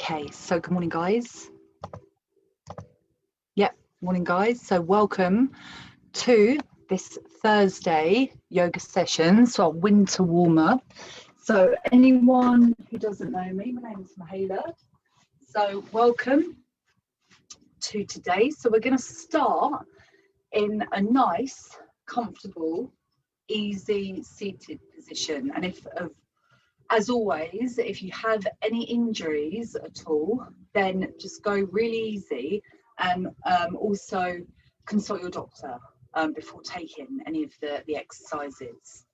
Okay, so good morning, guys. Yep, morning, guys. So welcome to this Thursday yoga session, so our winter warm-up. So anyone who doesn't know me, my name is Mahala. So welcome to today. So we're going to start in a nice, comfortable, easy seated position. And as always, if you have any injuries at all, then just go really easy and also consult your doctor before taking any of the exercises.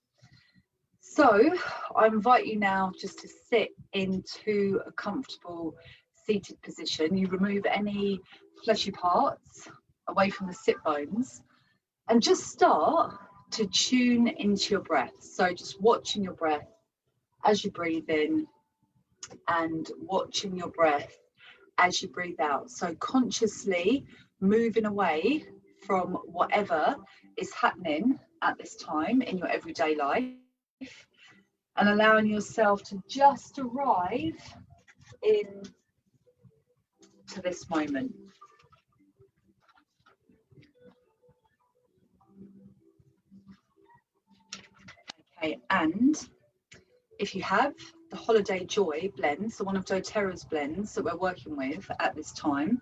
So I invite you now just to sit into a comfortable seated position. You remove any fleshy parts away from the sit bones and just start to tune into your breath. So just watching your breath as you breathe in and watching your breath as you breathe out. So consciously moving away from whatever is happening at this time in your everyday life and allowing yourself to just arrive in to this moment. Okay, and if you have the Holiday Joy blend, so one of doTERRA's blends that we're working with at this time,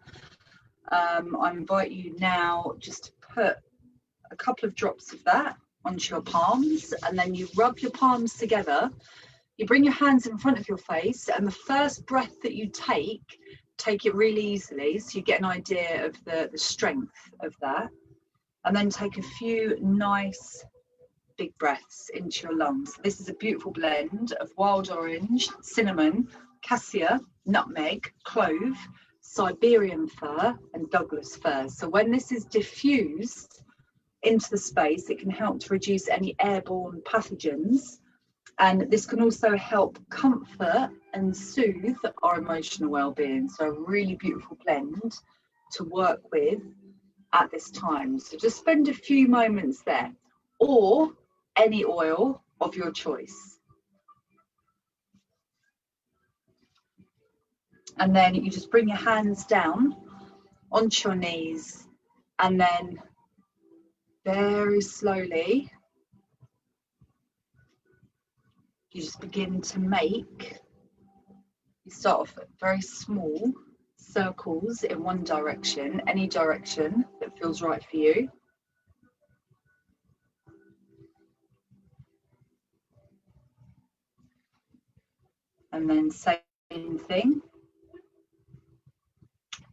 I invite you now just to put a couple of drops of that onto your palms, and then you rub your palms together. You bring your hands in front of your face, and the first breath that you take it really easily, so you get an idea of the strength of that, and then take a few nice big breaths into your lungs. This is a beautiful blend of wild orange, cinnamon, cassia, nutmeg, clove, Siberian fur and Douglas fir. So when this is diffused into the space, it can help to reduce any airborne pathogens, and this can also help comfort and soothe our emotional well-being. So a really beautiful blend to work with at this time. So just spend a few moments there, or any oil of your choice. And then you just bring your hands down onto your knees, and then very slowly you just begin to you start off at very small circles in one direction, any direction that feels right for you. And then same thing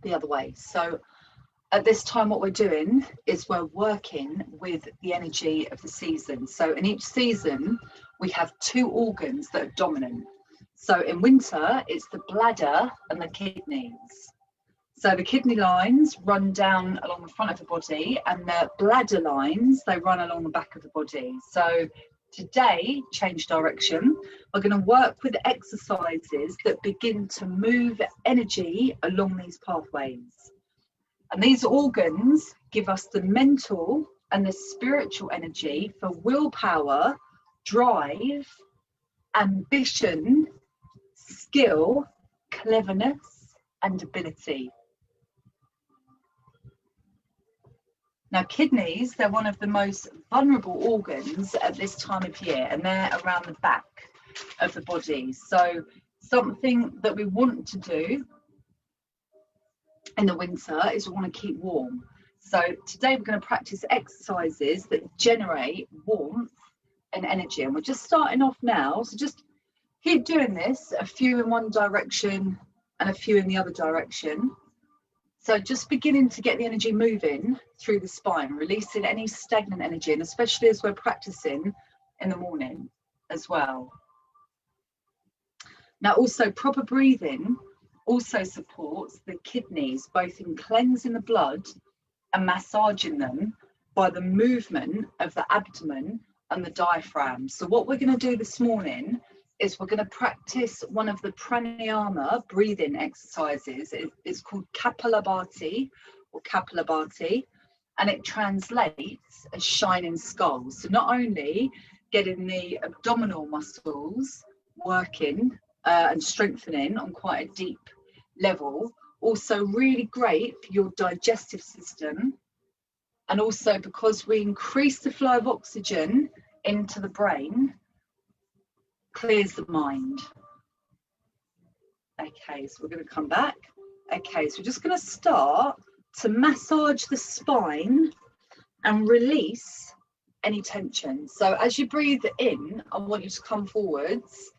the other way. So at this time, what we're doing is we're working with the energy of the season. So in each season, we have two organs that are dominant. So in winter, it's the bladder and the kidneys. So the kidney lines run down along the front of the body, and the bladder lines, they run along the back of the body. So today, change direction. We're going to work with exercises that begin to move energy along these pathways. And these organs give us the mental and the spiritual energy for willpower, drive, ambition, skill, cleverness, and ability. Now, kidneys, they're one of the most vulnerable organs at this time of year, and they're around the back of the body. So something that we want to do in the winter is we want to keep warm. So today we're going to practice exercises that generate warmth and energy. And we're just starting off now. So just keep doing this, a few in one direction and a few in the other direction. So just beginning to get the energy moving through the spine, releasing any stagnant energy, and especially as we're practicing in the morning as well. Now also proper breathing also supports the kidneys, both in cleansing the blood and massaging them by the movement of the abdomen and the diaphragm. So what we're going to do this morning is we're going to practice one of the pranayama breathing exercises. It's called Kapalabhati or Kapalabhati, and it translates as shining skulls. So not only getting the abdominal muscles working and strengthening on quite a deep level. Also really great for your digestive system, and also because we increase the flow of oxygen into the brain, clears the mind. Okay, so we're going to come back. Okay, so we're just going to start to massage the spine and release any tension. So as you breathe in, I want you to come forwards,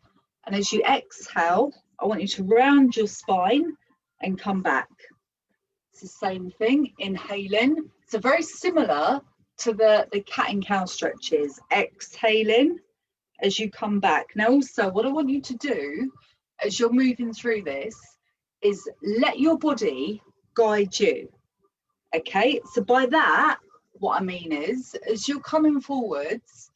and as you exhale, I want you to round your spine and come back. It's the same thing, inhaling. So very similar to the cat and cow stretches. Exhaling as you come back. Now also what I want you to do as you're moving through this is let your body guide you. Okay, so by that, what I mean is, as you're coming forwards,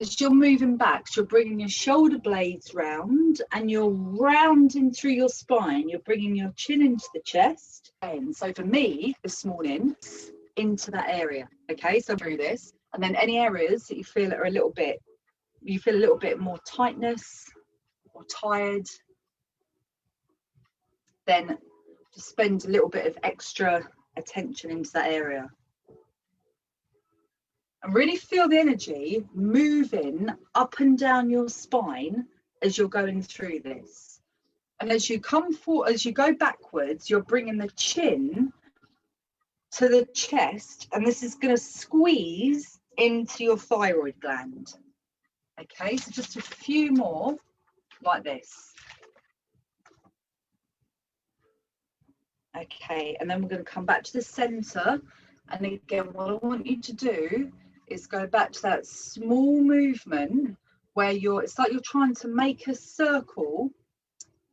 as you're moving back, so you're bringing your shoulder blades round and you're rounding through your spine. You're bringing your chin into the chest. And so for me this morning, into that area. Okay, so through this, and then any areas that you feel are a little bit, you feel a little bit more tightness or tired, then just spend a little bit of extra attention into that area. And really feel the energy moving up and down your spine as you're going through this. And as you come forward, as you go backwards, you're bringing the chin to the chest, and this is going to squeeze into your thyroid gland. Okay, so just a few more like this. Okay, and then we're going to come back to the center, and again what I want you to do is go back to that small movement where it's like you're trying to make a circle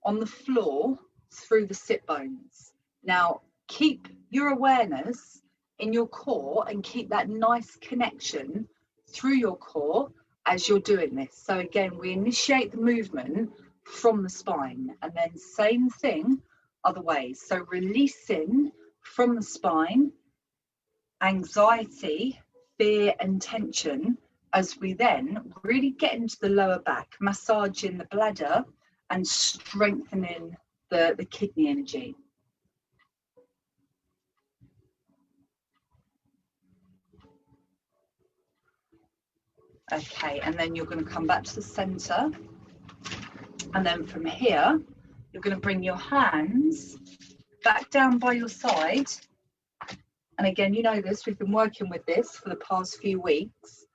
on the floor through the sit bones. Now keep your awareness in your core and keep that nice connection through your core as you're doing this. So again, we initiate the movement from the spine, and then same thing other ways. So releasing from the spine anxiety, fear and tension, as we then really get into the lower back, massaging the bladder and strengthening the kidney energy. Okay, and then you're going to come back to the center, and then from here you're going to bring your hands back down by your side. And again, you know this, we've been working with this for the past few weeks.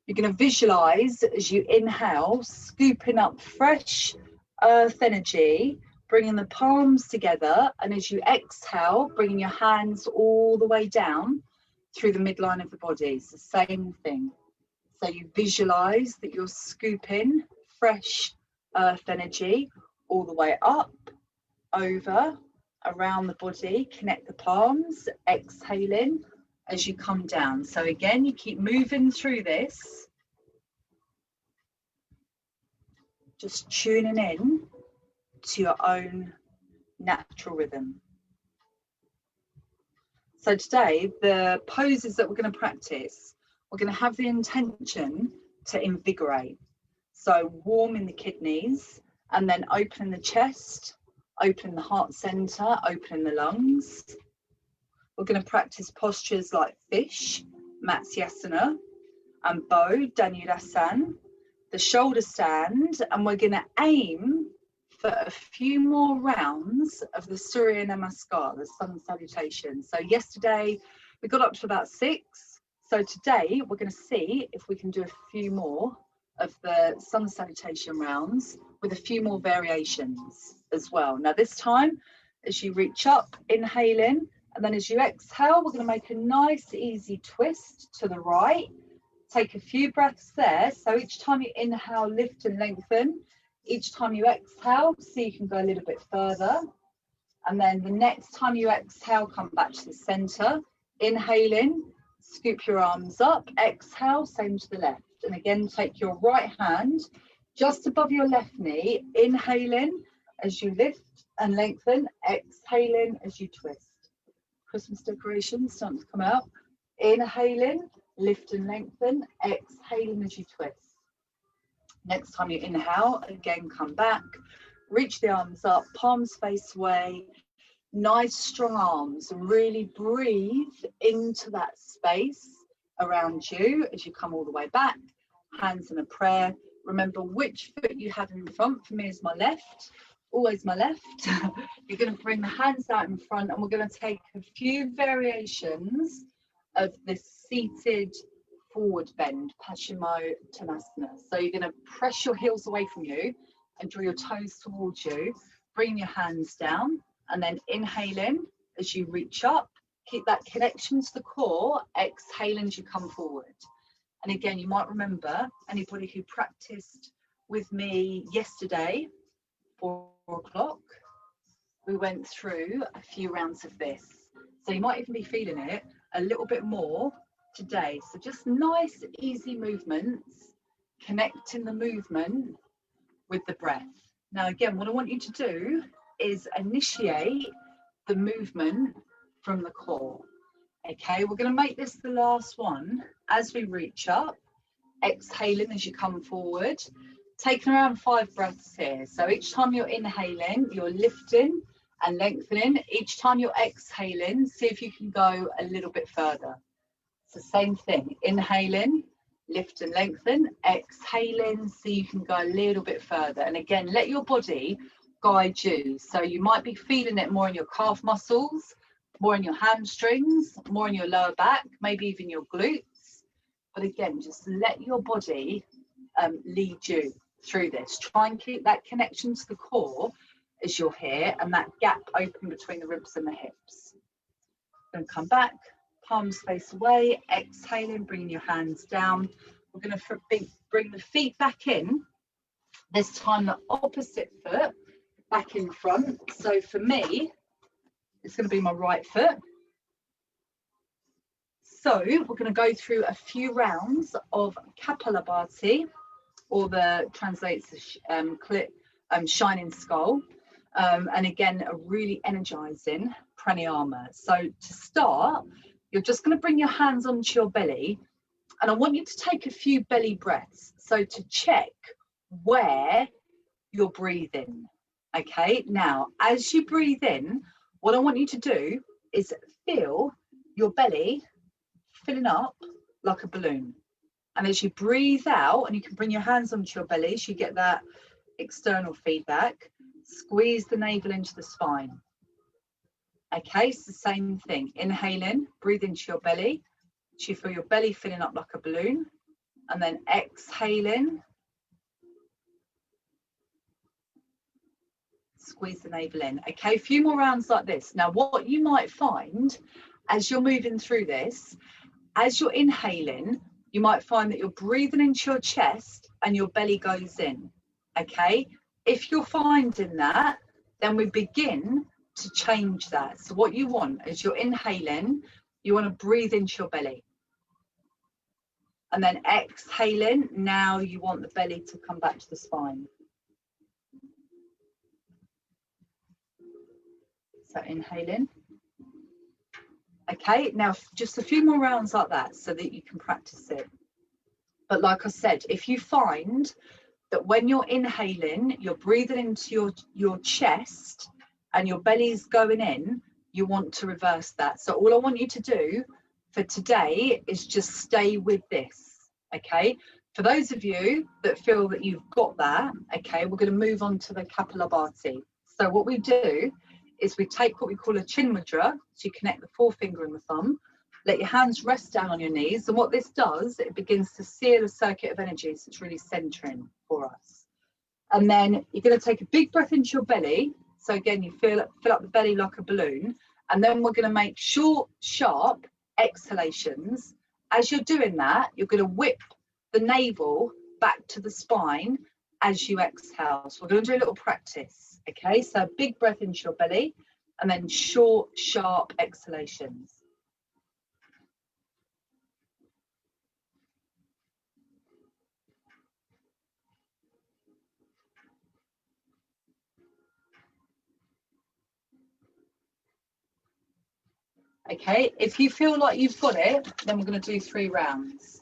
You're going to visualize as you inhale, scooping up fresh earth energy, bringing the palms together, and as you exhale, bringing your hands all the way down through the midline of the body. It's the same thing. So you visualize that you're scooping fresh earth energy all the way up, over, around the body, connect the palms, exhaling as you come down. So again, you keep moving through this, just tuning in to your own natural rhythm. So today, the poses that we're going to practice, we're going to have the intention to invigorate. So warming the kidneys, and then opening the chest, opening the heart center, opening the lungs. We're going to practice postures like fish, Matsyasana, and bow, Dhanurasana, the shoulder stand, and we're going to aim for a few more rounds of the Surya Namaskar, the sun salutation. So yesterday we got up to about 6. So today we're going to see if we can do a few more of the sun salutation rounds with a few more variations as well. Now this time, as you reach up, inhaling, and then as you exhale, we're going to make a nice easy twist to the right. Take a few breaths there. So each time you inhale, lift and lengthen. Each time you exhale, so you can go a little bit further. And then the next time you exhale, come back to the center. Inhaling, scoop your arms up. Exhale, same to the left. And again, take your right hand just above your left knee, inhaling as you lift and lengthen, exhaling as you twist. Christmas decorations starting to come out. Inhaling, lift and lengthen, exhaling as you twist. Next time you inhale, again come back, reach the arms up, palms face away, nice strong arms. Really breathe into that space around you as you come all the way back. Hands in a prayer. Remember which foot you have in front. For me is my left, always my left. You're going to bring the hands out in front, and we're going to take a few variations of this seated forward bend, Paschimottanasana. So you're going to press your heels away from you and draw your toes towards you. Bring your hands down, and then inhaling as you reach up. Keep that connection to the core. Exhaling as you come forward. And again, you might remember, anybody who practiced with me yesterday, 4 o'clock, we went through a few rounds of this. So you might even be feeling it a little bit more today. So just nice, easy movements, connecting the movement with the breath. Now, again, what I want you to do is initiate the movement from the core. Okay, we're going to make this the last one as we reach up, exhaling as you come forward, taking around 5 breaths here. So each time you're inhaling, you're lifting and lengthening. Each time you're exhaling, see if you can go a little bit further. It's the same thing, inhaling, lift and lengthen, exhaling, so you can go a little bit further. And again, let your body guide you. So you might be feeling it more in your calf muscles, more in your hamstrings, more in your lower back, maybe even your glutes. But again, just let your body lead you through this. Try and keep that connection to the core as you're here, and that gap open between the ribs and the hips. Then come back, palms face away, exhaling, bringing your hands down. We're going to bring the feet back in, this time the opposite foot back in front. So for me, it's going to be my right foot. So we're going to go through a few rounds of Kapalabhati, or the translates shining skull. And again, a really energizing pranayama. So to start, you're just going to bring your hands onto your belly, and I want you to take a few belly breaths. So to check where you're breathing. Okay, now as you breathe in, what I want you to do is feel your belly filling up like a balloon. And as you breathe out, and you can bring your hands onto your belly so you get that external feedback, squeeze the navel into the spine. Okay, it's the same thing. Inhaling, breathe into your belly, so you feel your belly filling up like a balloon. And then exhaling, squeeze the navel in. Okay, a few more rounds like this. Now, what you might find as you're moving through this, as you're inhaling, you might find that you're breathing into your chest and your belly goes in. Okay, if you're finding that, then we begin to change that. So what you want is, you're inhaling, you want to breathe into your belly. And then exhaling, now you want the belly to come back to the spine. So inhaling. Okay, now just a few more rounds like that so that you can practice it. But like I said, if you find that when you're inhaling, you're breathing into your chest and your belly's going in, you want to reverse that. So all I want you to do for today is just stay with this. Okay, for those of you that feel that you've got that, okay, we're going to move on to the Kapalabhati. So what we do is we take what we call a chin mudra. So you connect the forefinger and the thumb, let your hands rest down on your knees, and what this does, it begins to seal the circuit of energy, so it's really centering for us. And then you're going to take a big breath into your belly. So again, you fill up the belly like a balloon, and then we're going to make short, sharp exhalations. As you're doing that, you're going to whip the navel back to the spine as you exhale. So we're going to do a little practice. Okay, so big breath into your belly, and then short, sharp exhalations. Okay, if you feel like you've got it, then we're going to do 3 rounds.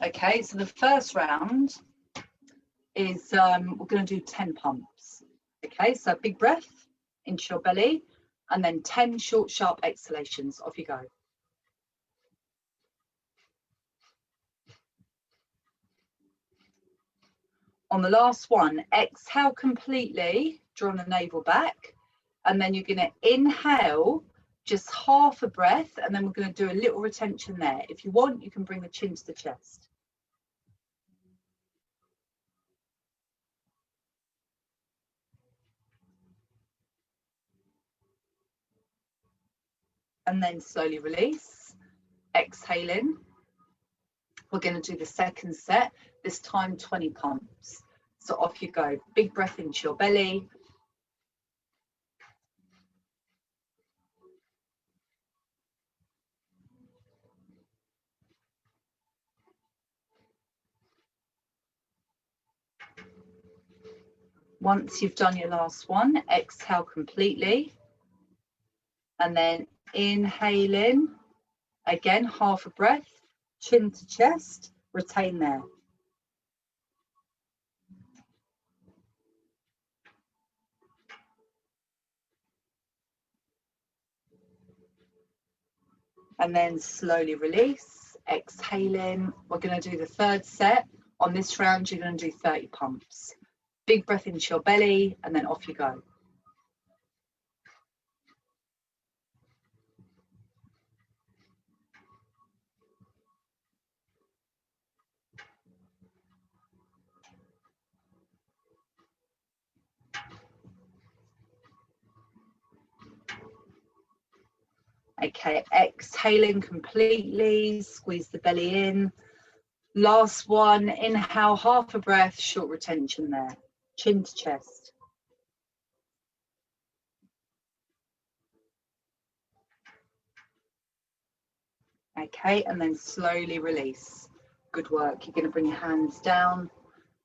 Okay, so the first round is we're going to do 10 pumps. Okay, so big breath into your belly and then 10 short, sharp exhalations. Off you go. On the last one, exhale completely, drawing the navel back, and then you're going to inhale just half a breath, and then we're going to do a little retention there. If you want, you can bring the chin to the chest. And then slowly release, exhaling. We're going to do the second set, this time 20 pumps. So off you go, big breath into your belly. Once you've done your last one, exhale completely. And then inhale in, again, half a breath, chin to chest, retain there. And then slowly release, exhaling. We're going to do the third set. On this round, you're going to do 30 pumps. Big breath into your belly, and then off you go. Okay, exhaling completely, squeeze the belly in. Last one, inhale, half a breath, short retention there, chin to chest. Okay, and then slowly release. Good work. You're going to bring your hands down,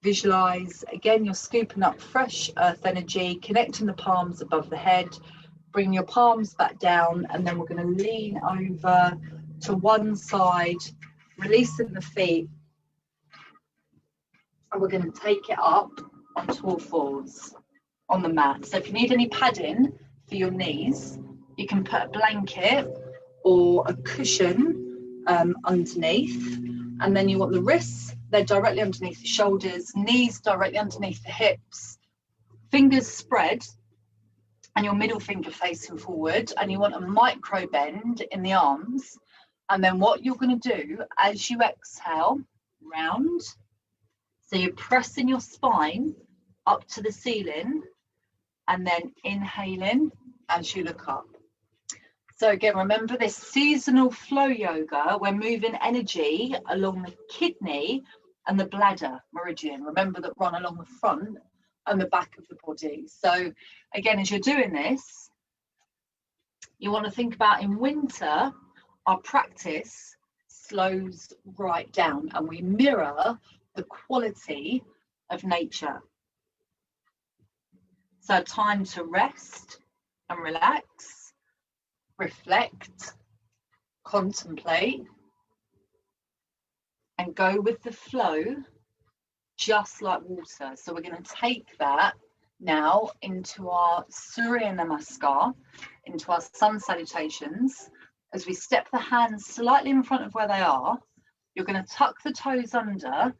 visualize. Again, you're scooping up fresh earth energy, connecting the palms above the head. Bring your palms back down, and then we're going to lean over to one side, releasing the feet. And we're going to take it up onto all fours on the mat. So if you need any padding for your knees, you can put a blanket or a cushion underneath, and then you want the wrists, they're directly underneath the shoulders, knees directly underneath the hips, fingers spread and your middle finger facing forward, and you want a micro bend in the arms. And then what you're going to do as you exhale, round, so you're pressing your spine up to the ceiling, and then inhaling as you look up. So again, remember this seasonal flow yoga, we're moving energy along the kidney and the bladder meridian. Remember that run along the front and the back of the body. So again, as you're doing this, you want to think about in winter, our practice slows right down and we mirror the quality of nature. So time to rest and relax, reflect, contemplate, and go with the flow, just like water. So we're going to take that now into our Surya Namaskar, into our sun salutations. As we step the hands slightly in front of where they are, you're going to tuck the toes under,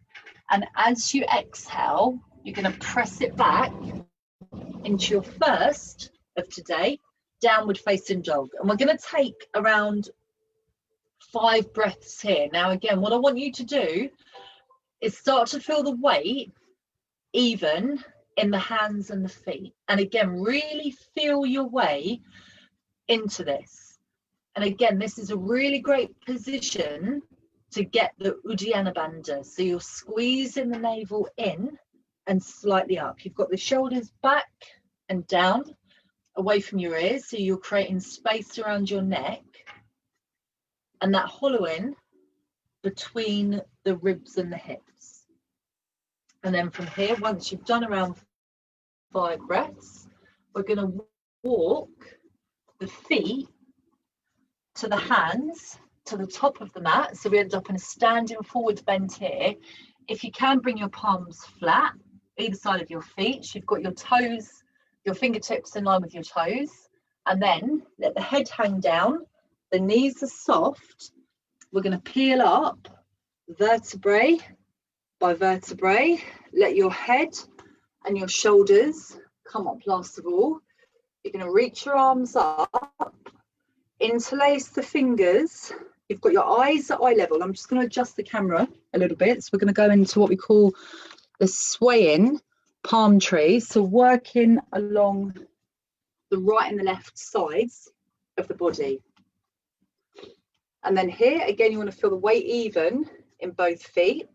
and as you exhale, you're going to press it back into your first of today, downward facing dog. And we're going to take around 5 breaths here. Now again, what I want you to do is start to feel the weight even in the hands and the feet. And again, really feel your way into this. And again, this is a really great position to get the Uddiyana Bandha. So you're squeezing the navel in and slightly up. You've got the shoulders back and down, away from your ears. So you're creating space around your neck and that hollowing between the ribs and the hips. And then from here, once you've done around 5 breaths, we're going to walk the feet to the hands, to the top of the mat. So we end up in a standing forward bend here. If you can, bring your palms flat, either side of your feet. So you've got your toes, your fingertips in line with your toes. And then let the head hang down. The knees are soft. We're going to peel up vertebrae by vertebrae. Let your head and your shoulders come up last of all. You're going to reach your arms up, interlace the fingers. You've got your eyes at eye level. I'm just going to adjust the camera a little bit. So we're going to go into what we call the swaying palm tree. So working along the right and the left sides of the body. And then here, again, you want to feel the weight even in both feet.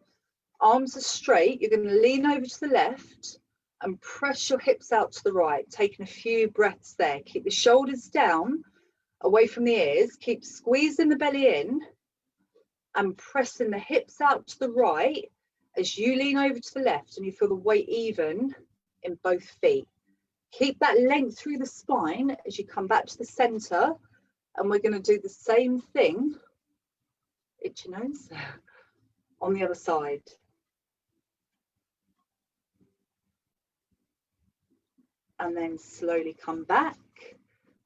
Arms are straight. You're going to lean over to the left and press your hips out to the right, taking a few breaths there. Keep the shoulders down, away from the ears. Keep squeezing the belly in and pressing the hips out to the right as you lean over to the left and you feel the weight even in both feet. Keep that length through the spine as you come back to the center. And we're going to do the same thing, itchy nose, on the other side. And then slowly come back,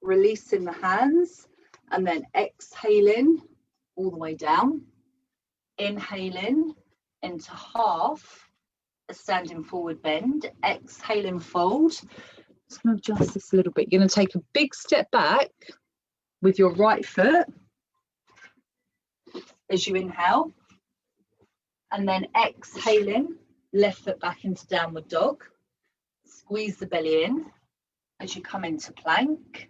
releasing the hands, and then exhaling all the way down. Inhaling into half a standing forward bend. Exhaling, fold. Just going to adjust this a little bit. You're going to take a big step back with your right foot as you inhale, and then exhaling, left foot back into downward dog. Squeeze the belly in as you come into plank,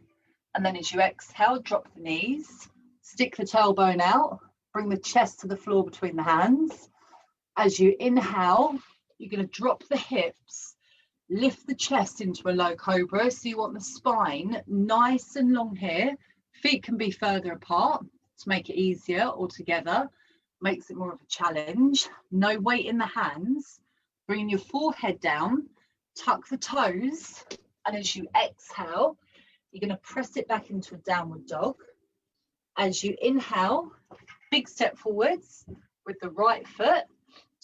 and then as you exhale, drop the knees, stick the tailbone out, bring the chest to the floor between the hands. As you inhale, you're going to drop the hips, lift the chest into a low cobra. So you want the spine nice and long here. Feet can be further apart to make it easier, or together makes it more of a challenge. No weight in the hands. Bringing your forehead down, tuck the toes, and as you exhale, you're going to press it back into a downward dog. As you inhale, big step forwards with the right foot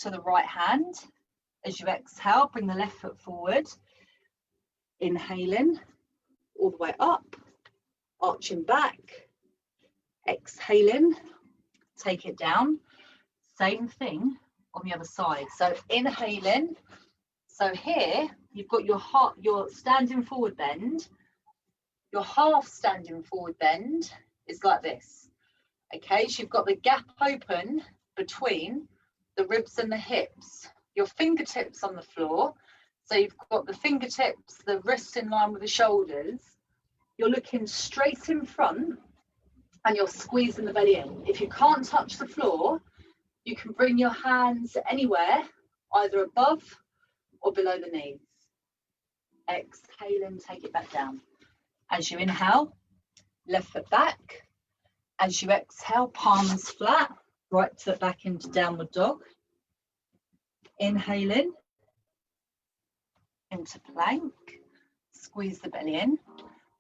to the right hand. As you exhale, bring the left foot forward. Inhaling all the way up. Arching back, exhaling, take it down. Same thing on the other side. So inhaling. So here you've got your standing forward bend. Your half standing forward bend is like this. Okay, so you've got the gap open between the ribs and the hips. Your fingertips on the floor. So you've got the fingertips, the wrists in line with the shoulders. You're looking straight in front and you're squeezing the belly in. If you can't touch the floor, you can bring your hands anywhere, either above or below the knees. Exhale and take it back down. As you inhale, left foot back. As you exhale, palms flat, right foot back into downward dog. Inhaling into plank, squeeze the belly in.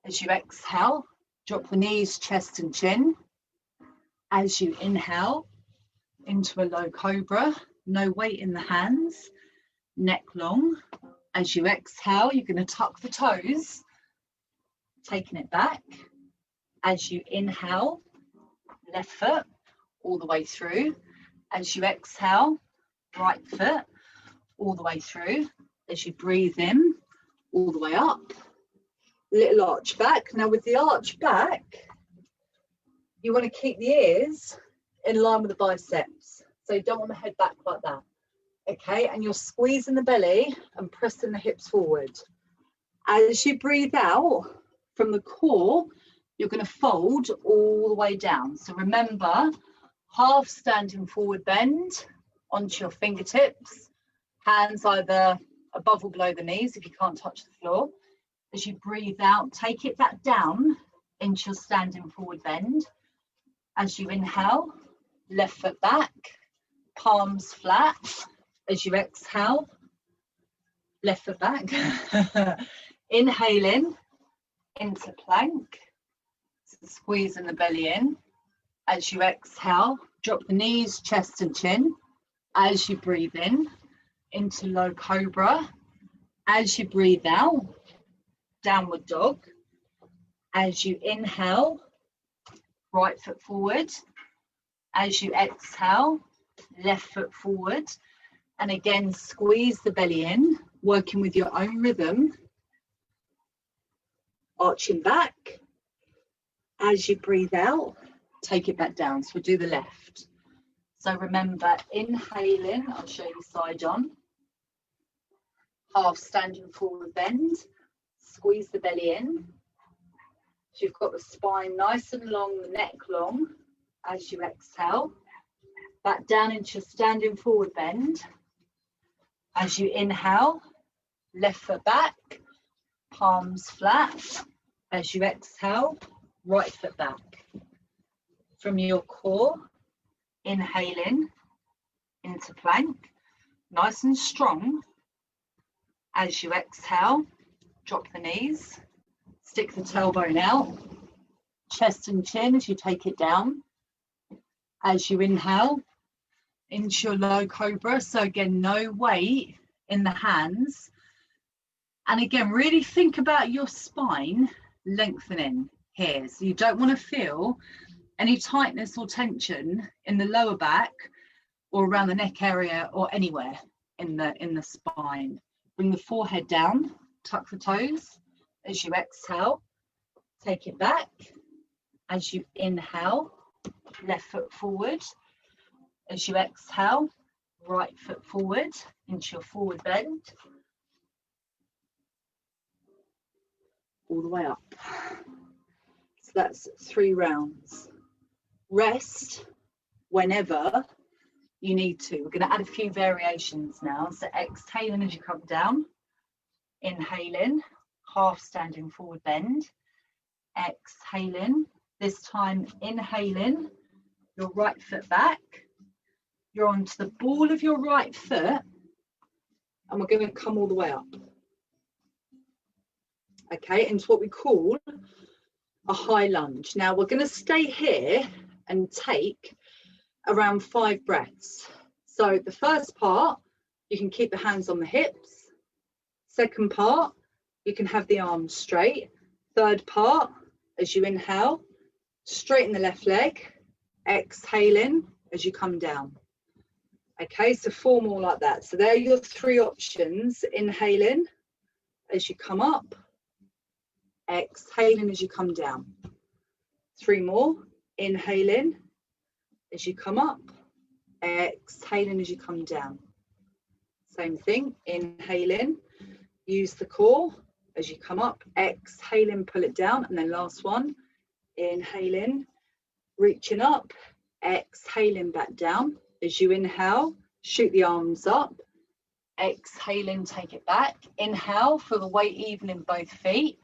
As you exhale, drop the knees, chest and chin. As you inhale, into a low cobra, no weight in the hands, neck long. As you exhale, you're going to tuck the toes, taking it back. As you inhale, left foot all the way through. As you exhale, right foot all the way through. As you breathe in, all the way up. Little arch back. Now with the arch back, you want to keep the ears in line with the biceps. So you don't want the head back like that. Okay, and you're squeezing the belly and pressing the hips forward. As you breathe out from the core, you're going to fold all the way down. So remember, half standing forward bend onto your fingertips, hands either above or below the knees if you can't touch the floor. As you breathe out, take it back down into your standing forward bend. As you inhale, left foot back, palms flat. As you exhale, left foot back. Inhaling into plank. So squeezing the belly in. As you exhale, drop the knees, chest and chin. As you breathe in, into low cobra. As you breathe out, downward dog. As you inhale, right foot forward. As you exhale, left foot forward. And again, squeeze the belly in, working with your own rhythm. Arching back. As you breathe out, take it back down. So we'll do the left. So remember, inhaling, I'll show you side on. Half standing forward bend. Squeeze the belly in. So you've got the spine nice and long, the neck long. As you exhale, back down into your standing forward bend. As you inhale, left foot back, palms flat. As you exhale, right foot back. From your core, inhaling into plank, nice and strong. As you exhale, drop the knees, stick the tailbone out, chest and chin as you take it down. As you inhale, into your low cobra. So again, no weight in the hands. And again, really think about your spine lengthening here. So you don't want to feel any tightness or tension in the lower back or around the neck area or anywhere in the spine. Bring the forehead down, tuck the toes. As you exhale, take it back. As you inhale, left foot forward. As you exhale, right foot forward into your forward bend. All the way up. So that's 3 rounds. Rest whenever you need to. We're going to add a few variations now. So exhaling as you come down. Inhaling, half standing forward bend. Exhaling, this time inhaling, your right foot back. You're onto the ball of your right foot, and we're going to come all the way up. Okay, into what we call a high lunge. Now we're going to stay here and take around 5 breaths. So the first part, you can keep the hands on the hips. Second part, you can have the arms straight. Third part, as you inhale, straighten the left leg, exhaling as you come down. Okay, so 4 more like that. So there are your 3 options. Inhaling as you come up, exhaling as you come down. 3 more. Inhaling as you come up, exhaling as you come down. Same thing, inhaling, use the core as you come up, exhaling, pull it down, and then last one, inhaling, reaching up, exhaling back down. As you inhale, shoot the arms up, exhaling, take it back. Inhale, feel the weight even in both feet,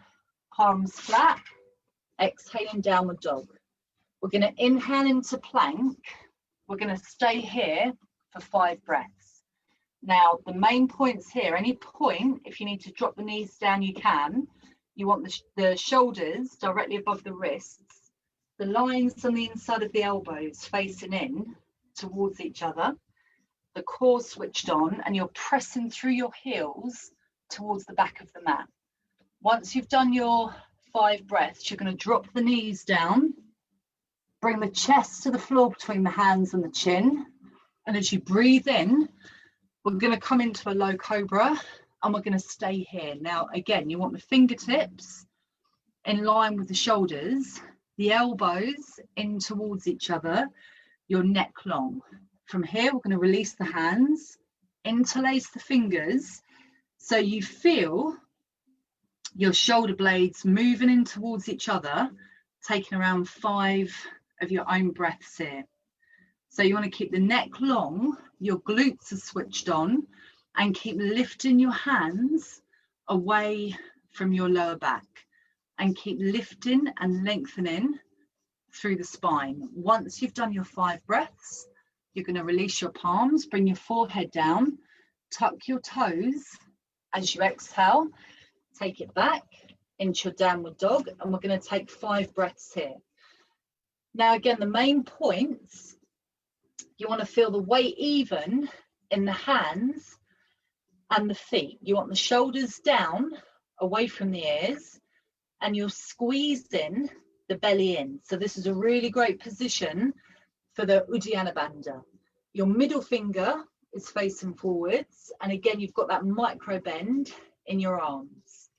palms flat, exhaling, downward dog. We're going to inhale into plank. We're going to stay here for 5 breaths. Now, the main points here, any point, if you need to drop the knees down, you can. You want the shoulders directly above the wrists, the lines on the inside of the elbows facing in towards each other, the core switched on, and you're pressing through your heels towards the back of the mat. Once you've done your 5 breaths, you're going to drop the knees down, bring the chest to the floor between the hands and the chin. And as you breathe in, we're going to come into a low cobra and we're going to stay here. Now, again, you want the fingertips in line with the shoulders, the elbows in towards each other, your neck long. From here, we're going to release the hands, interlace the fingers, so you feel your shoulder blades moving in towards each other, taking around 5 of your own breaths here. So you want to keep the neck long, your glutes are switched on, and keep lifting your hands away from your lower back, and keep lifting and lengthening through the spine. Once you've done your 5 breaths, you're going to release your palms, bring your forehead down, tuck your toes. As you exhale, take it back. into your downward dog, and we're going to take 5 breaths here. Now again, the main points, you want to feel the weight even in the hands and the feet. You want the shoulders down away from the ears, and you're squeezing the belly in. So this is a really great position for the Uddiyana Bandha. Your middle finger is facing forwards, and again you've got that micro bend in your arms.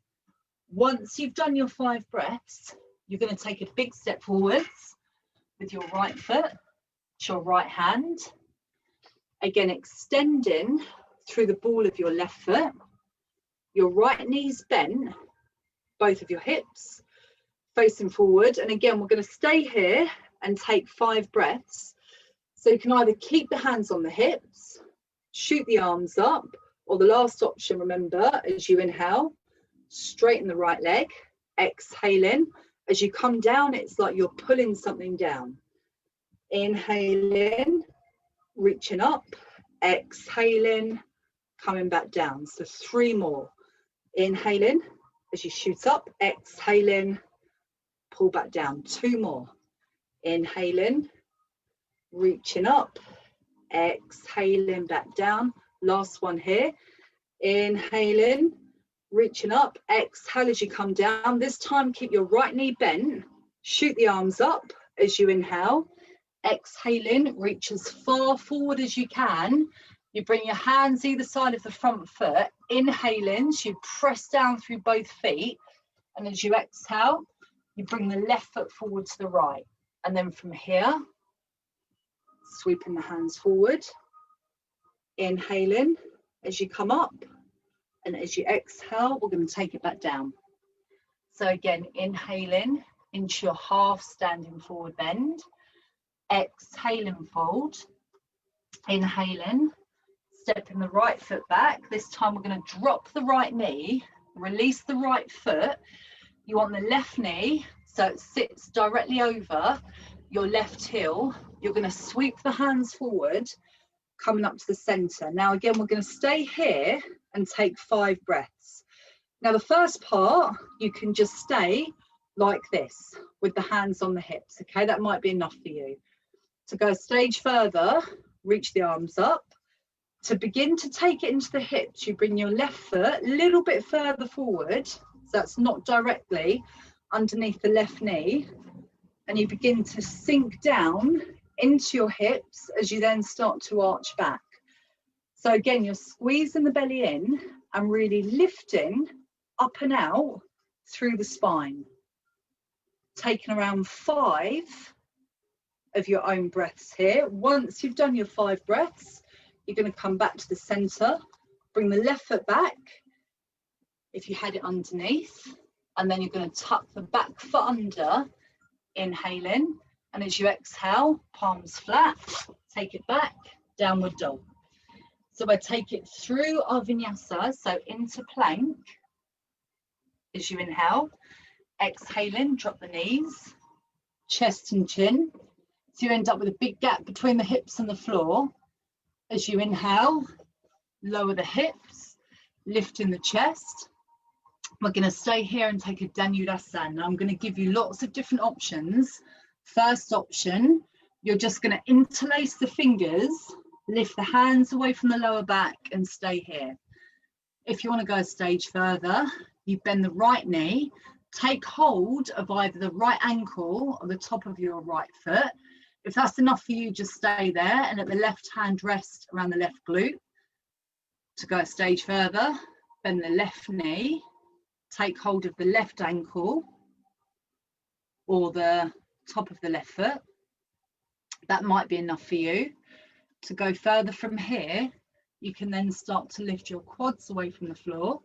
Once you've done your 5 breaths, you're going to take a big step forwards with your right foot to your right hand, again extending through the ball of your left foot. Your right knee's bent, both of your hips facing forward, and again we're going to stay here and take 5 breaths. So you can either keep the hands on the hips, shoot the arms up, or the last option, remember, as you inhale, straighten the right leg, exhaling. As you come down, it's like you're pulling something down. Inhaling, reaching up, exhaling, coming back down. So 3 more. Inhaling as you shoot up, exhaling, pull back down. 2 more. Inhaling, reaching up, exhaling back down. Last one here. Inhaling, reaching up, exhale as you come down. This time keep your right knee bent, shoot the arms up as you inhale. Exhaling, reach as far forward as you can. You bring your hands either side of the front foot. Inhaling, so you press down through both feet, and as you exhale, you bring the left foot forward to the right. And then from here, sweeping the hands forward. Inhaling as you come up, and as you exhale, we're going to take it back down. So again, inhaling into your half standing forward bend. Exhaling, fold. Inhaling, stepping the right foot back. This time we're going to drop the right knee, release the right foot. You want the left knee, so it sits directly over your left heel. You're going to sweep the hands forward, coming up to the center. Now again, we're going to stay here and take 5 breaths. Now the first part, you can just stay like this with the hands on the hips. Okay, that might be enough for you. To go a stage further, reach the arms up. To begin to take it into the hips, you bring your left foot a little bit further forward, so that's not directly underneath the left knee, and you begin to sink down into your hips as you then start to arch back. So again, you're squeezing the belly in and really lifting up and out through the spine. Taking around 5 of your own breaths here. Once you've done your 5 breaths, you're going to come back to the center, bring the left foot back if you had it underneath, and then you're going to tuck the back foot under, inhaling, and as you exhale, palms flat, take it back, downward dog. So I take it through our vinyasa, so into plank as you inhale, exhaling, drop the knees, chest and chin. So you end up with a big gap between the hips and the floor. As you inhale, lower the hips, lifting the chest. We're going to stay here and take a Dhanurasana. I'm going to give you lots of different options. First option, you're just going to interlace the fingers, lift the hands away from the lower back and stay here. If you want to go a stage further, you bend the right knee, take hold of either the right ankle or the top of your right foot. If that's enough for you, just stay there and let the left hand rest around the left glute. To go a stage further, bend the left knee, take hold of the left ankle or the top of the left foot. That might be enough for you. To go further from here, you can then start to lift your quads away from the floor,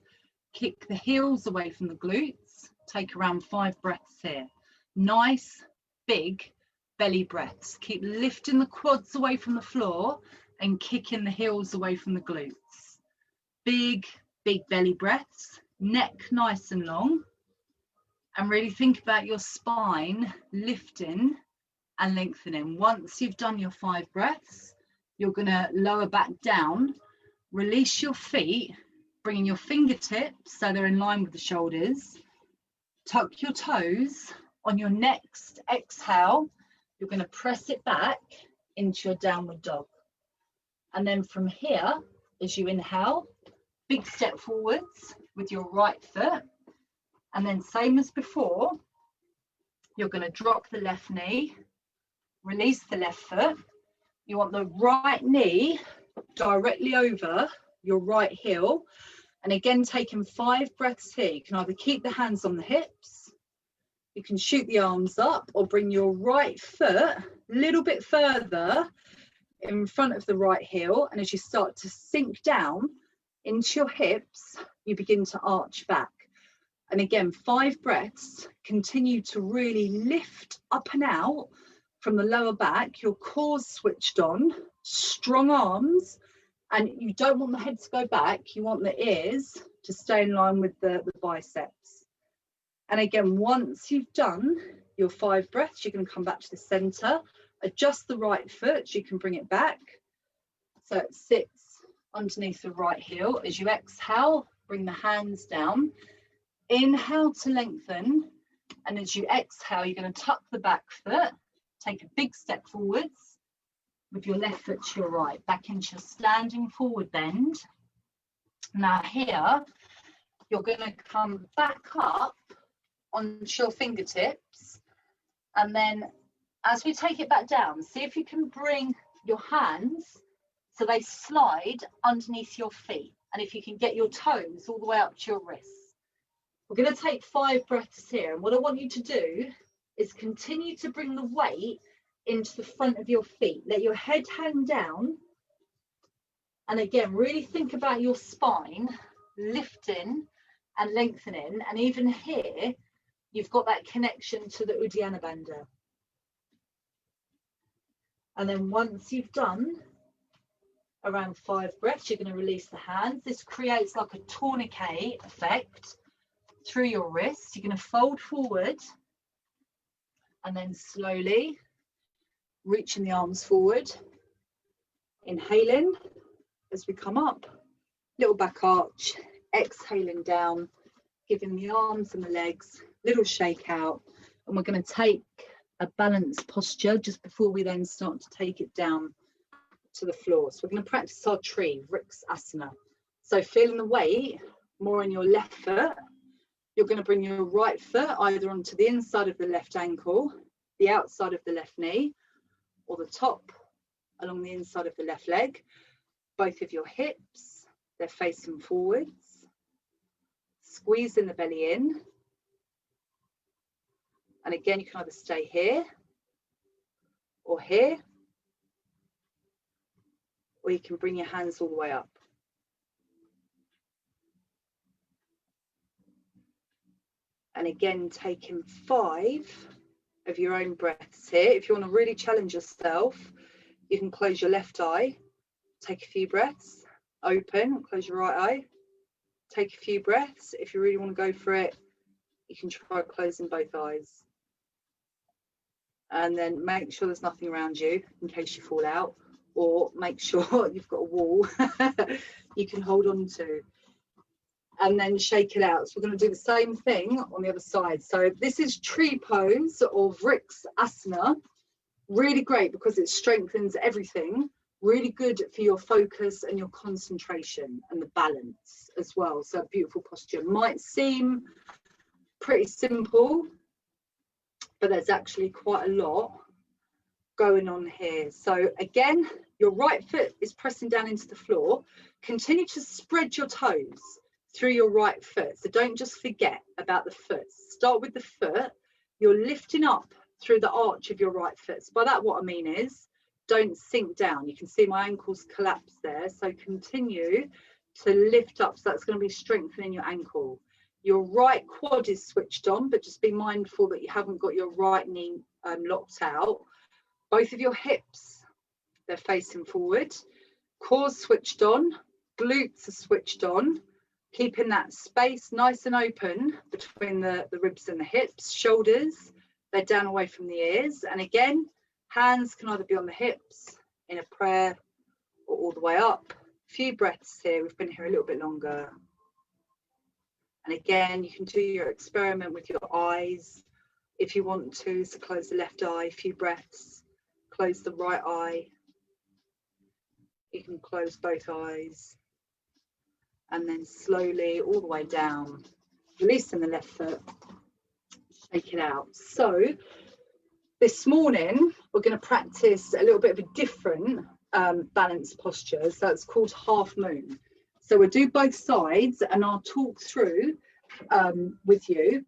kick the heels away from the glutes, take around 5 breaths here. Nice, big belly breaths. Keep lifting the quads away from the floor and kicking the heels away from the glutes. Big, big belly breaths, neck nice and long, and really think about your spine lifting and lengthening. Once you've done your 5 breaths, you're going to lower back down, release your feet, bringing your fingertips so they're in line with the shoulders, Tuck your toes. On your next exhale, you're going to press it back into your downward dog. And then from here, as you inhale, big step forwards with your right foot. And then same as before, you're going to drop the left knee, release the left foot. You want the right knee directly over your right heel. And again, taking 5 breaths here. You can either keep the hands on the hips, you can shoot the arms up, or bring your right foot a little bit further in front of the right heel. And as you start to sink down into your hips, you begin to arch back. And again, 5 breaths. Continue to really lift up and out from the lower back, your core's switched on, strong arms, and you don't want the head to go back, you want the ears to stay in line with the biceps. And again, once you've done your 5 breaths, you're going to come back to the center, adjust the right foot, you can bring it back so it sits underneath the right heel. As you exhale, bring the hands down, inhale to lengthen, and as you exhale, you're going to tuck the back foot, take a big step forwards with your left foot to your right, back into your standing forward bend. Now here, you're going to come back up onto your fingertips, and then as we take it back down, see if you can bring your hands so they slide underneath your feet, and if you can get your toes all the way up to your wrists. We're going to take 5 breaths here, and what I want you to do is continue to bring the weight into the front of your feet. Let your head hang down. And again, really think about your spine, lifting and lengthening. And even here, you've got that connection to the Uddiyana Bandha. And then once you've done around 5 breaths, you're going to release the hands. This creates like a tourniquet effect through your wrists. You're going to fold forward and then slowly reaching the arms forward, inhaling as we come up, little back arch, exhaling down, giving the arms and the legs little shake out. And we're going to take a balanced posture just before we then start to take it down to the floor. So we're going to practice our tree, Vriksa Asana. So feeling the weight more on your left foot, you're going to bring your right foot either onto the inside of the left ankle, the outside of the left knee, or the top along the inside of the left leg. Both of your hips, they're facing forwards. Squeezing the belly in. And again, you can either stay here or here, or you can bring your hands all the way up. And again, taking 5 of your own breaths here. If you want to really challenge yourself, you can close your left eye, take a few breaths, open, close your right eye, take a few breaths. If you really want to go for it, you can try closing both eyes. And then make sure there's nothing around you in case you fall out, or make sure you've got a wall you can hold on to. And then shake it out. So we're going to do the same thing on the other side. So this is tree pose or Vriksa Asana. Really great because it strengthens everything. Really good for your focus and your concentration and the balance as well. So a beautiful posture. Might seem pretty simple, but there's actually quite a lot going on here. So again, your right foot is pressing down into the floor. Continue to spread your toes through your right foot. So don't just forget about the foot. Start with the foot. You're lifting up through the arch of your right foot. So by that, what I mean is don't sink down. You can see my ankles collapse there. So continue to lift up. So that's going to be strengthening your ankle. Your right quad is switched on, but just be mindful that you haven't got your right knee locked out. Both of your hips, they're facing forward. Core's switched on. Glutes are switched on. Keeping that space nice and open between the ribs and the hips. Shoulders, they're down away from the ears. And again, hands can either be on the hips in a prayer or all the way up. A few breaths here. We've been here a little bit longer. And again, you can do your experiment with your eyes if you want to. So close the left eye, a few breaths, close the right eye. You can close both eyes. And then slowly all the way down, releasing the left foot, shake it out. So this morning, we're going to practice a little bit of a different balance posture. So it's called half moon. So we'll do both sides and I'll talk through with you.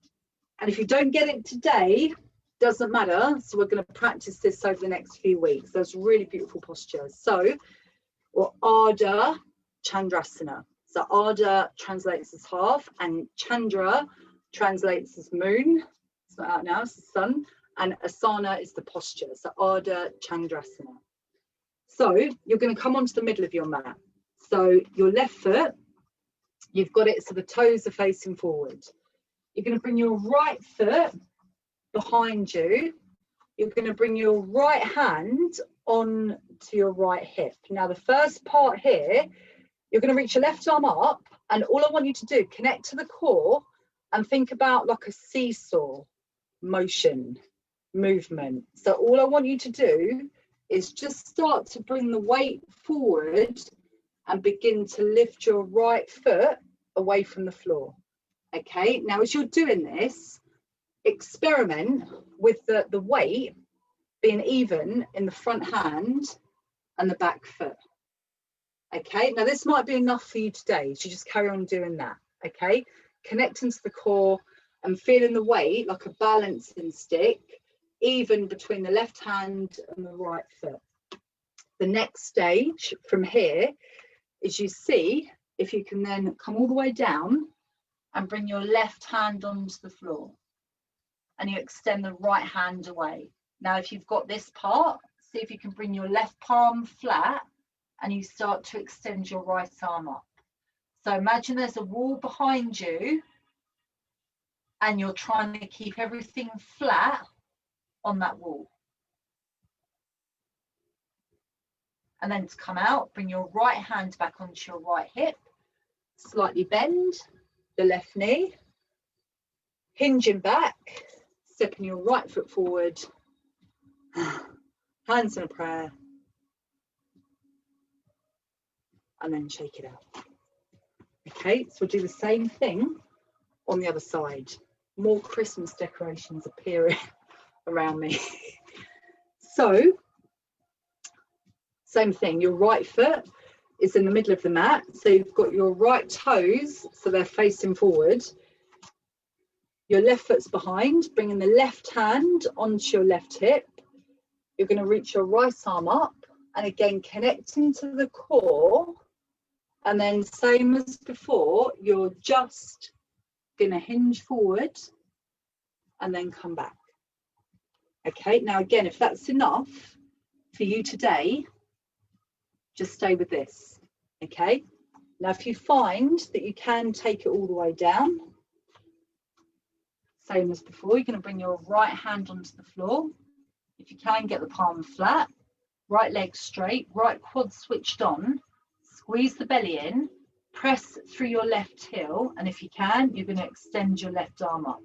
And if you don't get it today, doesn't matter. So we're going to practice this over the next few weeks. Those really beautiful postures. So, or Ardha Chandrasana. So Ardha translates as half and Chandra translates as moon. It's not out now, it's the sun. And Asana is the posture. So Ardha Chandrasana. So you're going to come onto the middle of your mat. So your left foot, you've got it so the toes are facing forward. You're going to bring your right foot behind you. You're going to bring your right hand on to your right hip. Now the first part here, you're going to reach your left arm up, and all I want you to do, connect to the core and think about like a seesaw motion, movement. So all I want you to do is just start to bring the weight forward and begin to lift your right foot away from the floor. Okay, now as you're doing this, experiment with the weight being even in the front hand and the back foot. Okay, now this might be enough for you today, so just carry on doing that. Okay, connecting to the core and feeling the weight like a balancing stick, even between the left hand and the right foot. The next stage from here is you see if you can then come all the way down and bring your left hand onto the floor, and you extend the right hand away. Now if you've got this part, see if you can bring your left palm flat and you start to extend your right arm up. So imagine there's a wall behind you and you're trying to keep everything flat on that wall. And then to come out, bring your right hand back onto your right hip, slightly bend the left knee, hinging back, stepping your right foot forward, hands in a prayer, and then shake it out. Okay, so we'll do the same thing on the other side. More Christmas decorations appearing around me. So, same thing, your right foot is in the middle of the mat. So you've got your right toes, so they're facing forward. Your left foot's behind, bringing the left hand onto your left hip. You're going to reach your right arm up, and again, connecting to the core. And then same as before, you're just going to hinge forward and then come back. Okay, now again, if that's enough for you today, just stay with this. Okay, now if you find that you can take it all the way down, same as before, you're going to bring your right hand onto the floor. If you can, get the palm flat, right leg straight, right quad switched on. Squeeze the belly in, press through your left heel, and if you can, you're going to extend your left arm up.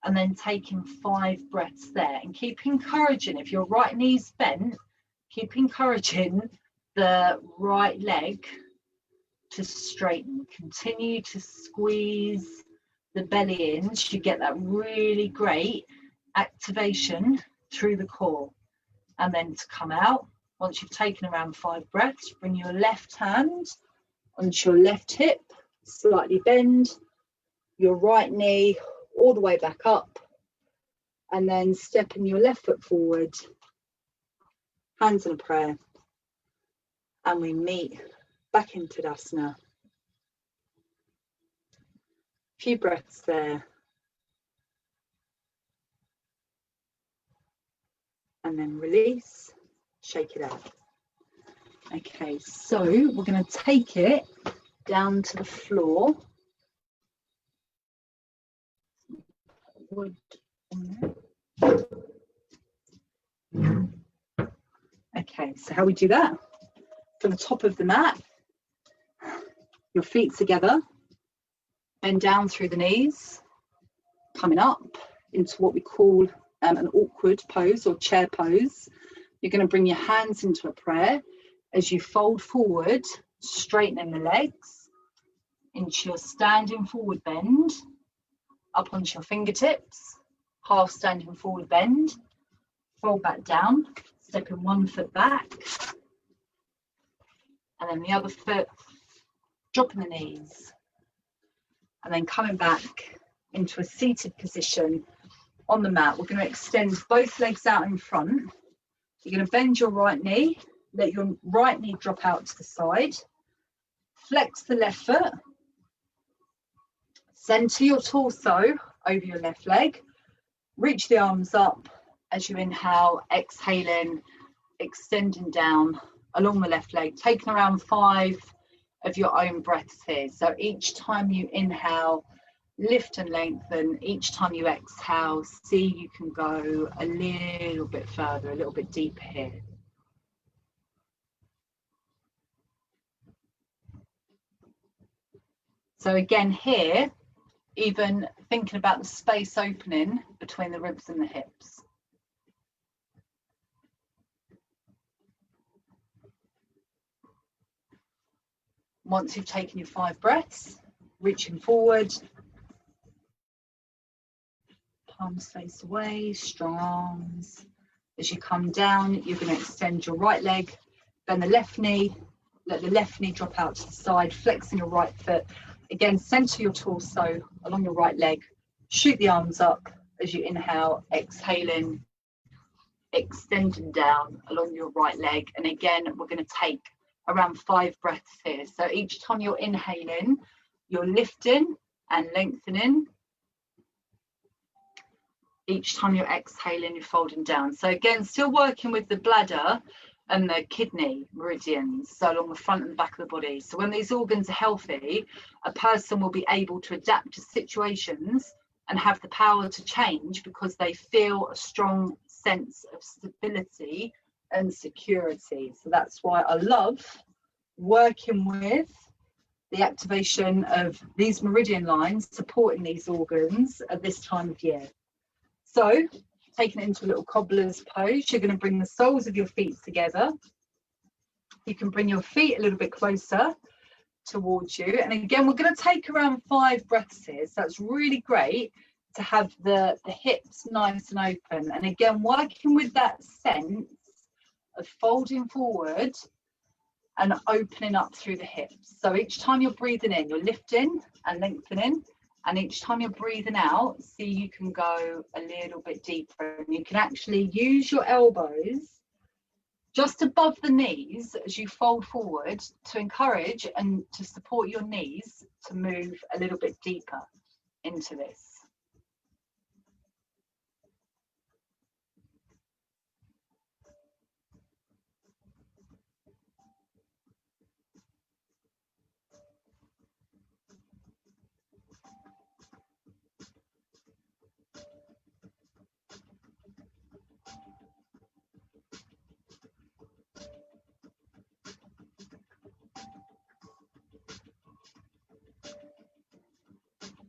And then taking 5 breaths there, and keep encouraging, if your right knee's bent, keep encouraging the right leg to straighten. Continue to squeeze the belly in, so you get that really great activation through the core. And then to come out, once you've taken around 5 breaths, bring your left hand onto your left hip, slightly bend your right knee all the way back up, and then stepping your left foot forward, hands in a prayer, and we meet back into Tadasana. A few breaths there. And then release. Shake it out. Okay, so we're going to take it down to the floor. Wood on there. Okay, so how we do that? From the top of the mat, your feet together, Bend down through the knees, coming up into what we call an awkward pose or chair pose. You're going to bring your hands into a prayer as you fold forward, straightening the legs into your standing forward bend, up onto your fingertips, half standing forward bend, fold back down, stepping one foot back, and then the other foot, dropping the knees, and then coming back into a seated position on the mat. We're going to extend both legs out in front. You're going to bend your right knee, let your right knee drop out to the side, flex the left foot, center your torso over your left leg, reach the arms up as you inhale, exhaling, extending down along the left leg, taking around 5 of your own breaths here. So each time you inhale, lift and lengthen. Each time you exhale, see you can go a little bit further, a little bit deeper here. So again here, even thinking about the space opening between the ribs and the hips. Once you've taken your 5 breaths, reaching forward, palms face away, strong arms. As you come down, you're going to extend your right leg, bend the left knee, let the left knee drop out to the side, flexing your right foot. Again, center your torso along your right leg, shoot the arms up as you inhale, exhaling, extending down along your right leg. And again, we're going to take around 5 breaths here. So each time you're inhaling, you're lifting and lengthening. Each time you're exhaling, you're folding down. So again, still working with the bladder and the kidney meridians, so along the front and the back of the body. So when these organs are healthy, a person will be able to adapt to situations and have the power to change because they feel a strong sense of stability and security. So that's why I love working with the activation of these meridian lines, supporting these organs at this time of year. So taking it into a little cobbler's pose, you're going to bring the soles of your feet together. You can bring your feet a little bit closer towards you. And again, we're going to take around 5 breaths here. So that's really great to have the hips nice and open. And again, working with that sense of folding forward and opening up through the hips. So each time you're breathing in, you're lifting and lengthening. And each time you're breathing out, see you can go a little bit deeper. And you can actually use your elbows just above the knees as you fold forward to encourage and to support your knees to move a little bit deeper into this.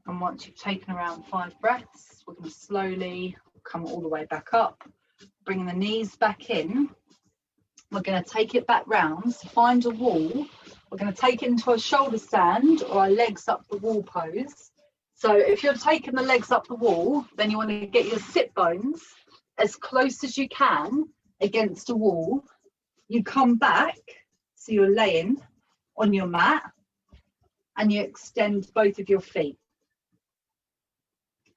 And once you've taken around 5 breaths, we're going to slowly come all the way back up, bring the knees back in. We're going to take it back round, so find a wall. We're going to take it into a shoulder stand or our legs up the wall pose. So if you're taking the legs up the wall, then you want to get your sit bones as close as you can against a wall. You come back, so you're laying on your mat, and you extend both of your feet.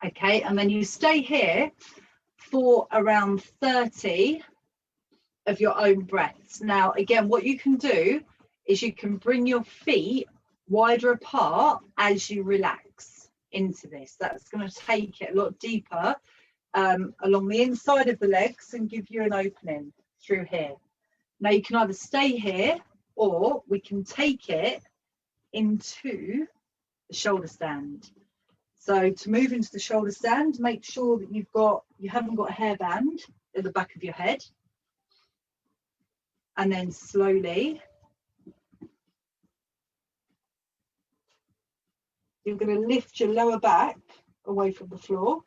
Okay, and then you stay here for around 30 of your own breaths. Now, again, what you can do is you can bring your feet wider apart as you relax into this. That's going to take it a lot deeper along the inside of the legs and give you an opening through here. Now, you can either stay here or we can take it into the shoulder stand. So to move into the shoulder stand, make sure that you haven't got a hairband at the back of your head. And then slowly You're going to lift your lower back away from the floor.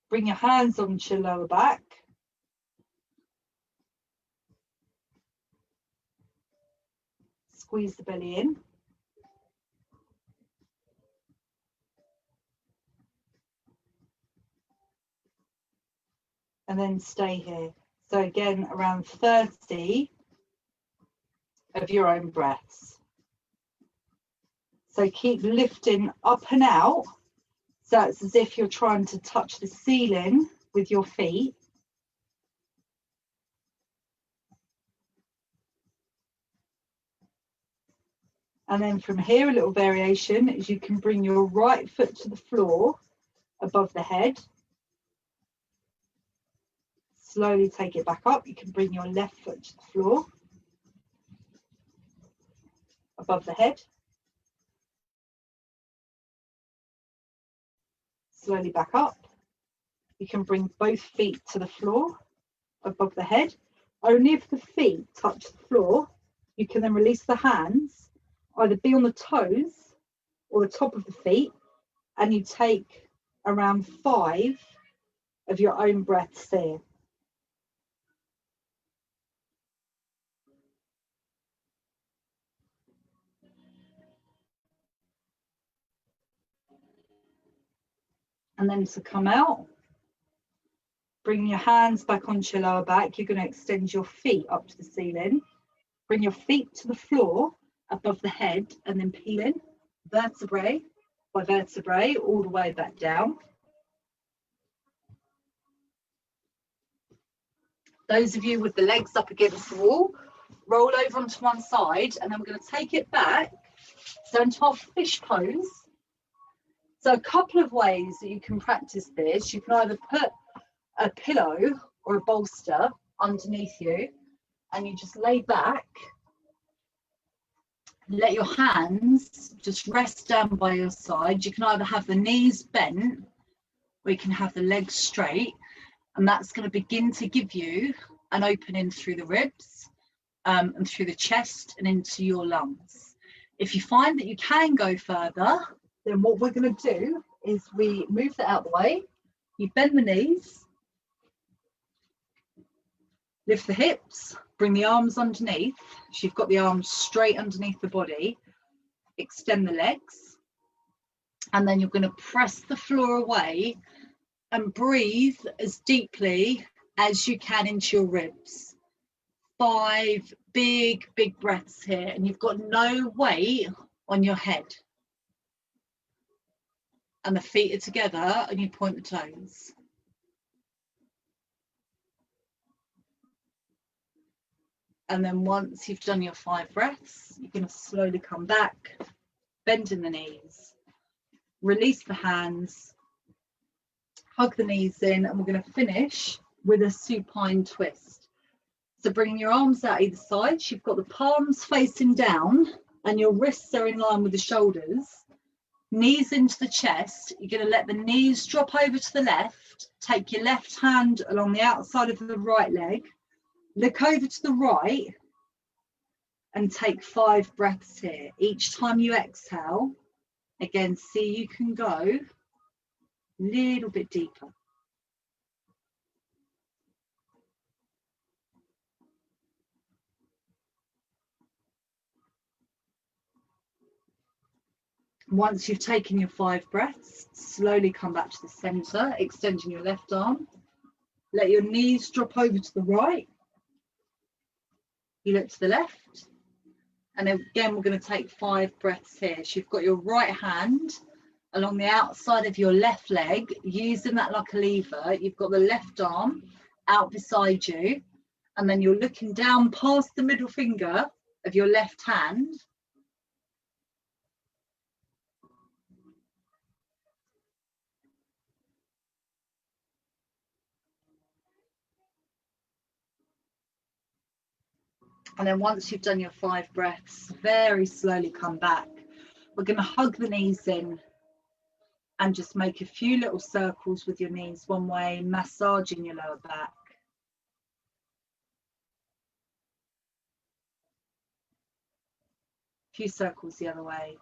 Bring your hands onto your lower back. Squeeze the belly in. And then stay here. So again, around 30 of your own breaths. So keep lifting up and out. So it's as if you're trying to touch the ceiling with your feet. And then from here, a little variation is you can bring your right foot to the floor above the head. Slowly take it back up. You can bring your left foot to the floor above the head. Slowly back up. You can bring both feet to the floor above the head. Only if the feet touch the floor, you can then release the hands, either be on the toes or the top of the feet, and you take around 5 of your own breaths here. And then to come out, bring your hands back onto your lower back. You're going to extend your feet up to the ceiling. Bring your feet to the floor above the head and then peel in vertebrae by vertebrae all the way back down. Those of you with the legs up against the wall, roll over onto one side, and then we're going to take it back. So into our fish pose. So a couple of ways that you can practice this. You can either put a pillow or a bolster underneath you, and you just lay back. Let your hands just rest down by your side. You can either have the knees bent or you can have the legs straight, and that's going to begin to give you an opening through the ribs and through the chest and into your lungs. If you find that you can go further, then what we're going to do is we move that out of the way. You bend the knees, lift the hips, bring the arms underneath. So you've got the arms straight underneath the body. Extend the legs. And then you're going to press the floor away and breathe as deeply as you can into your ribs. 5 big breaths here. And you've got no weight on your head. And the feet are together and you point the toes. And then once you've done your 5 breaths, you're going to slowly come back, bending the knees, release the hands, hug the knees in, and we're going to finish with a supine twist. So bringing your arms out either side, you've got the palms facing down and your wrists are in line with the shoulders. Knees into the chest. You're going to let the knees drop over to the left. Take your left hand along the outside of the right leg. Look over to the right and take 5 breaths here. Each time you exhale, again, see you can go a little bit deeper. Once you've taken your 5 breaths, slowly come back to the center, extending your left arm. Let your knees drop over to the right. You look to the left. And then again, we're going to take 5 breaths here. So you've got your right hand along the outside of your left leg, using that like a lever. You've got the left arm out beside you. And then you're looking down past the middle finger of your left hand. And then once you've done your 5 breaths, very slowly come back. We're going to hug the knees in and just make a few little circles with your knees one way, massaging your lower back. A few circles the other way.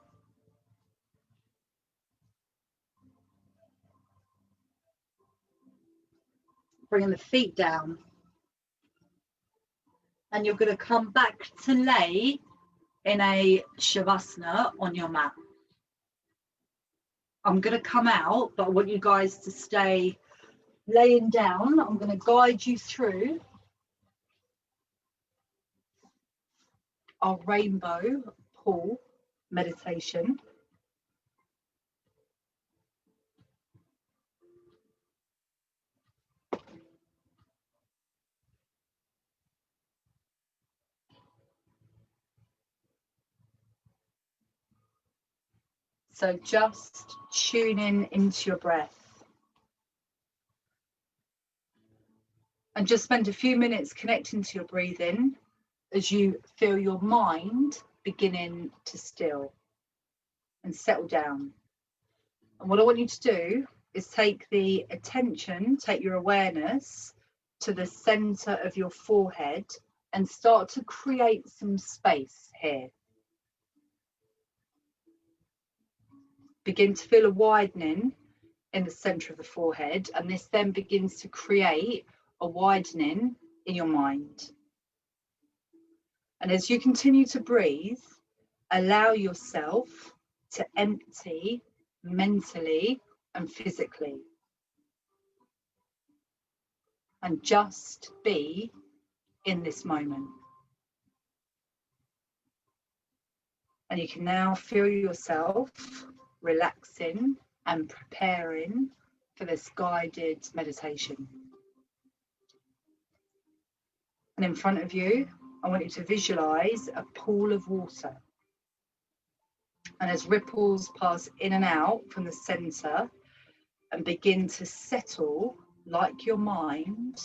bringing the feet down. And you're going to come back to lay in a Shavasana on your mat. I'm going to come out, but I want you guys to stay laying down. I'm going to guide you through our rainbow pool meditation. So just tuning into your breath. And just spend a few minutes connecting to your breathing as you feel your mind beginning to still and settle down. And what I want you to do is take the attention, take your awareness to the center of your forehead and start to create some space here. Begin to feel a widening in the center of the forehead, and this then begins to create a widening in your mind. And as you continue to breathe, allow yourself to empty mentally and physically. And just be in this moment. And you can now feel yourself relaxing and preparing for this guided meditation. And in front of you, I want you to visualize a pool of water. And as ripples pass in and out from the center and begin to settle like your mind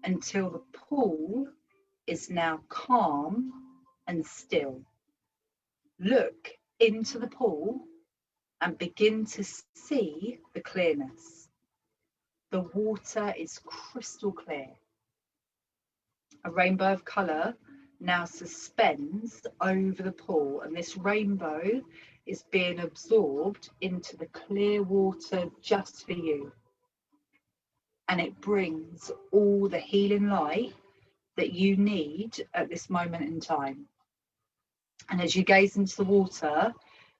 until the pool is now calm and still. Look into the pool and begin to see the clearness. The water is crystal clear. A rainbow of colour now suspends over the pool, and this rainbow is being absorbed into the clear water just for you. And it brings all the healing light that you need at this moment in time. And as you gaze into the water,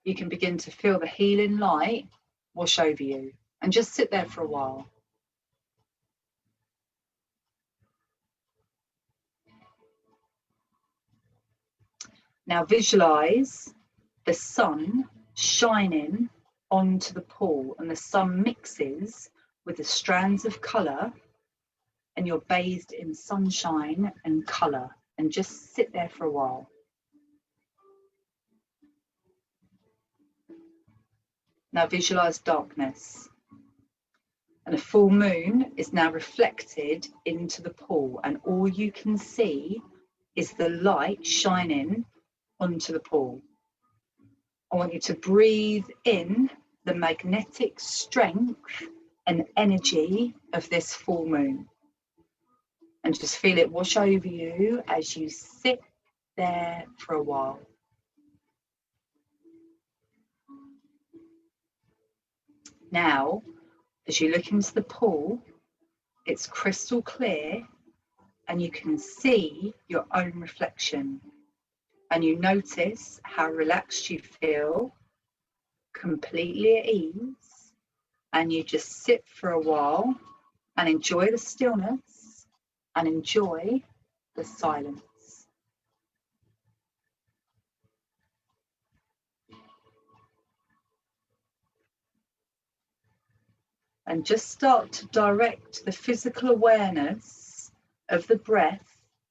you can begin to feel the healing light wash over you. And just sit there for a while. Now visualize the sun shining onto the pool, and the sun mixes with the strands of colour, and you're bathed in sunshine and colour. And just sit there for a while. Now visualize darkness. And a full moon is now reflected into the pool, and all you can see is the light shining onto the pool. I want you to breathe in the magnetic strength and energy of this full moon. And just feel it wash over you as you sit there for a while. Now, as you look into the pool, it's crystal clear and you can see your own reflection. And you notice how relaxed you feel, completely at ease, and you just sit for a while and enjoy the stillness and enjoy the silence. And just start to direct the physical awareness of the breath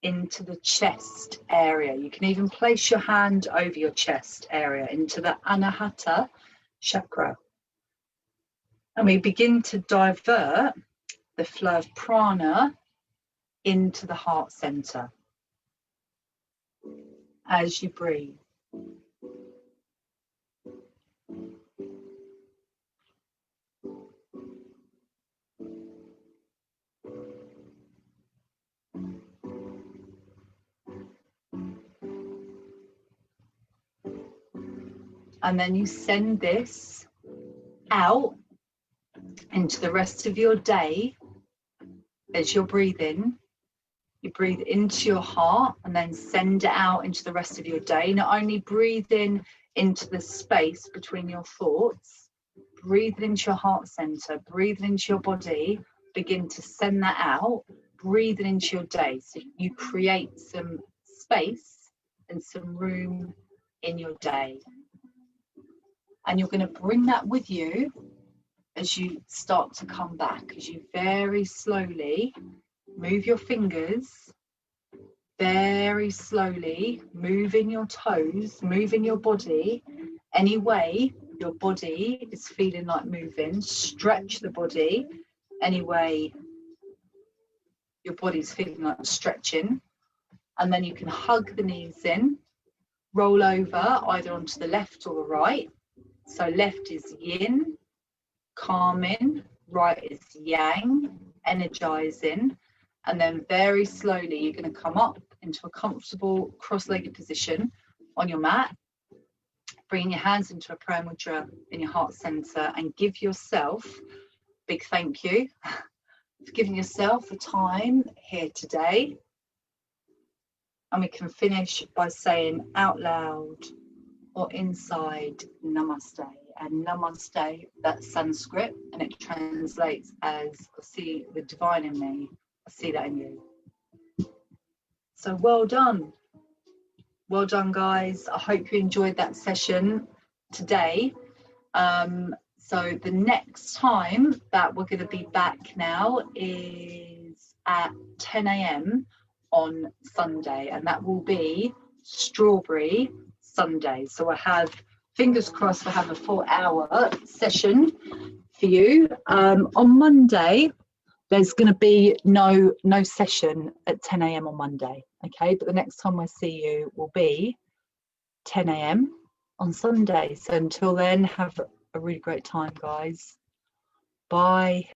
into the chest area. You can even place your hand over your chest area into the Anahata chakra. And we begin to divert the flow of prana into the heart center as you breathe. And then you send this out into the rest of your day as you're breathing, you breathe into your heart and then send it out into the rest of your day. Not only breathing into the space between your thoughts, breathe into your heart center, breathe into your body, begin to send that out, breathe into your day. So you create some space and some room in your day. And you're going to bring that with you as you start to come back, as you very slowly move your fingers, very slowly moving your toes, moving your body any way your body is feeling like moving. Stretch the body any way your body's feeling like stretching. And then you can hug the knees in, roll over either onto the left or the right. So left is yin, calming, right is yang, energizing. And then very slowly you're going to come up into a comfortable cross-legged position on your mat, bringing your hands into a prayer mudra in your heart center, and give yourself a big thank you for giving yourself a time here today. And we can finish by saying out loud or inside, namaste. And namaste, that's Sanskrit, and it translates as, I see the divine in me, I see that in you. So well done. Well done, guys. I hope you enjoyed that session today. So the next time that we're going to be back now is at 10 a.m. on Sunday, and that will be Strawberry Sunday. So we'll have, fingers crossed, we'll have a 4-hour session for you. On Monday, there's going to be no session at 10 a.m. on Monday, okay? But the next time I see you will be 10 a.m. on Sunday. So until then, have a really great time, guys. Bye.